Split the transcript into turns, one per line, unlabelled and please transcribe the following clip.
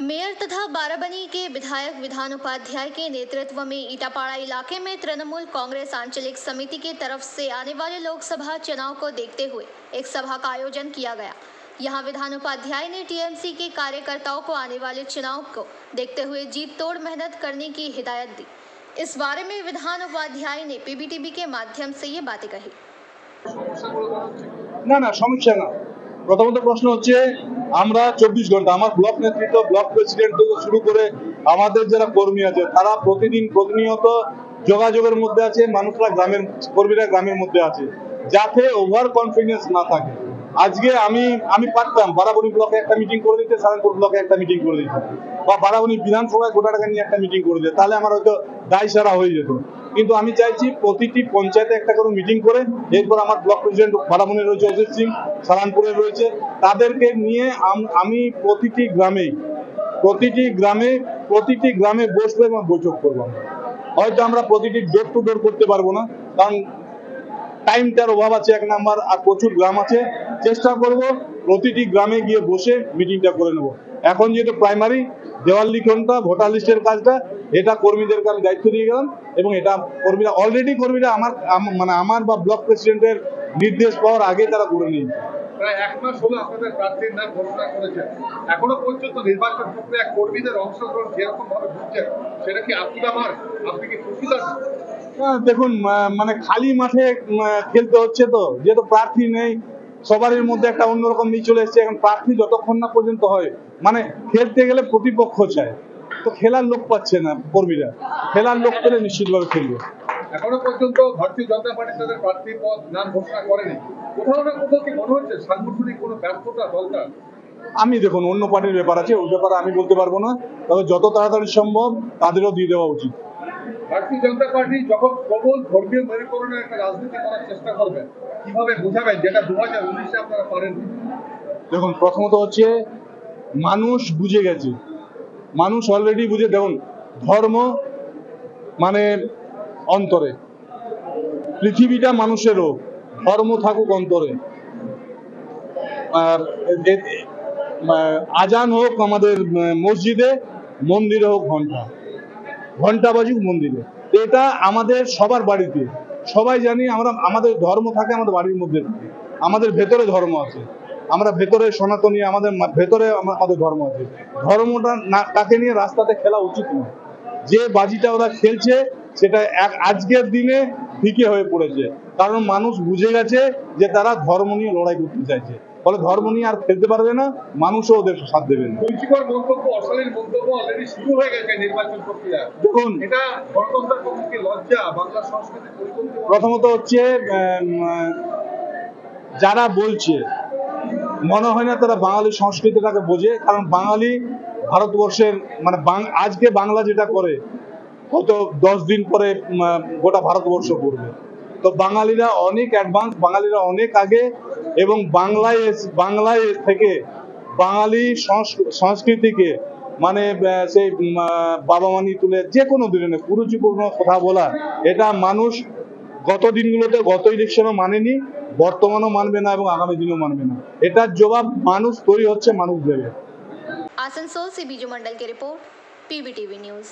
Mayor तथा बाराबनी के विधायक विधान उपाध्याय के नेतृत्व में ईटापाड़ा इलाके में तृणमूल कांग्रेस आंचलिक समिति की तरफ से आने वाले लोकसभा चुनाव को देखते हुए एक सभा का आयोजन किया गया। यहां विधान उपाध्याय ने टीएमसी के कार्यकर्ताओं को आने वाले चुनाव को देखते हुए जीत तोड़ मेहनत करने की हिदायत दी। इस बारे में विधान उपाध्याय ने पीबीटीवी के माध्यम से ये बातें कही।
ना समस्या ना प्रथमत प्रश्न হচ্ছে আমরা 24 ঘন্টা আমার ব্লক নেতৃত্ব ব্লক প্রেসিডেন্ট থেকে শুরু করে আমাদের যারা কর্মী আছে তারা প্রতিদিন প্রতিনিয়ত যোগাযোগের মধ্যে আছে, মানুষরা কর্মীরা গ্রামের মধ্যে আছে, যাতে ওভার কনফিডেন্স না থাকে। আজকে আমি পারতাম বারাবণী ব্লকে একটা মিটিং করে দিতে, সারানপুর ব্লকে একটা মিটিং করে দিতে, বা বারাবণী বিধানসভায় গোটা টাকা নিয়ে একটা মিটিং করে দিতে, তাহলে আমার হয়তো দায় সারা হয়ে যেত। কিন্তু আমি চাইছি প্রতিটি পঞ্চায়েতে একটা করে মিটিং করে, এরপর আমার ব্লক প্রেসিডেন্ট বারাবণীর রয়েছে অজিত সিং, সারানপুরের রয়েছে, তাদেরকে নিয়ে আমি প্রতিটি গ্রামে বসবো এবং বৈঠক করবো। হয়তো আমরা প্রতিটি ডোর টু ডোর করতে পারবো না, কারণ টাইমটার অভাব আছে এক নাম্বার, আর প্রচুর গ্রাম আছে। চেষ্টা করব প্রতিটি গ্রামে গিয়ে বসে মিটিংটা করে নেব। এখন যেহেতু প্রাইমারি দেওয়াল লিখনটা ভোটার লিস্টের কাজটা, এটা কর্মীদেরকে আমি দায়িত্ব দিয়ে গেলাম, এবং এটা কর্মীরা আমার বা ব্লক প্রেসিডেন্টের নির্দেশ পাওয়ার আগে তারা করে নিয়েছে।
প্রায় এক মাস হলো আপনাদের প্রার্থীর নাম ঘোষণা করেছেন, এখনো পর্যন্ত নির্বাচন প্রক্রিয়া কর্মীদের অংশগ্রহণ যেরকম ভাবে হচ্ছে সেটা কি আপনি কি খুশি?
দেখুন, খালি মাঠে খেলতে হচ্ছে, তো যেহেতু প্রার্থী নেই, সবার মধ্যে একটা অন্যরকম নিয়ে চলে এসছে। এখন প্রার্থী যতক্ষণ না পর্যন্ত হয়, খেলতে গেলে প্রতিপক্ষ চায়, তো খেলার লোক পাচ্ছে না কর্মীরা, খেলার লোক পেলে নিশ্চিতভাবে খেলবে।
এখনো পর্যন্ত ভারতীয় জনতা পার্টি তাদের প্রার্থীর পদ নাম ঘোষণা করেনি, কোথাও না কোথাও কি মনে হচ্ছে সাংগঠনিক কোনো ব্যর্থতা দলটা?
আমি দেখুন, অন্য পার্টির ব্যাপার আছে, ওই ব্যাপারে আমি বলতে পারবো না, তবে যত তাড়াতাড়ি সম্ভব তাদেরও দিয়ে দেওয়া উচিত।
ভারতীয় জনতা পার্টি যখন প্রবল ধর্মীয় মেরুকরণের একটা রাজনীতি করার চেষ্টা করবে, কিভাবে বোঝাবেন যেটা 2019-এ আপনারা পারেন?
দেখুন, প্রথমত হচ্ছে মানুষ বুঝে গেছে, মানুষ অলরেডি বুঝে। দেখুন, ধর্ম অন্তরে, পৃথিবীটা মানুষেরও, ধর্ম থাকুক অন্তরে। আর আজান হোক আমাদের মসজিদে, মন্দিরে হোক ঘন্টা বাজুক মন্দিরে, এটা আমাদের সবার বাড়িতে। সবাই জানি আমাদের ধর্ম থাকে আমাদের বাড়ির মধ্যে, আমাদের ভেতরে ধর্ম আছে, আমরা ভেতরে সনাতনী, আমাদের ভেতরে আমাদের ধর্ম আছে। ধর্মটা তাকে নিয়ে রাস্তাতে খেলা উচিত নয়। যে বাজিটা ওরা খেলছে সেটা আজকের দিনে ফিকে হয়ে পড়েছে, কারণ মানুষ বুঝে গেছে যে তারা ধর্ম নিয়ে লড়াই করতে চাইছে, ফলে ধর্ম নিয়ে আর খেলতে পারবে না, মানুষও ওদের সাথ দেবে না।
অশালীন মন্তব্য অলরেডি শুরু হয়ে গেছে নির্বাচন প্রক্রিয়া।
দেখুন,
এটা গণতন্ত্রের পক্ষে লজ্জা, বাংলা সংস্কৃতির পরিপন্থী।
প্রথমত হচ্ছে যারা বলছে, মনে হয় না তারা বাঙালি সংস্কৃতিটাকে বোঝে, কারণ বাঙালি ভারতবর্ষের আজকে বাংলা যেটা করে হয়তো 10 দিন পরে গোটা ভারতবর্ষ করবে। তো বাঙালিরা অনেক অ্যাডভান্স, বাঙালিরা অনেক আগে, এবং বাংলায় থেকে বাঙালি সংস্কৃতিকে সেই বাবা মানি তুলে যে কোনো দিনে কুরুচিপূর্ণ কথা বলা, এটা মানুষ গত দিনগুলোতে, গত ইলেকশনও মানেনি, বর্তমানও মানবে না, এবং আগামী দিনেও মানবে না। এটার জবাব মানুষ তৈরি হচ্ছে, মানুষ দেবে।
आसनसोल से बीजू मंडल की रिपोर्ट, पीबीटीवी न्यूज।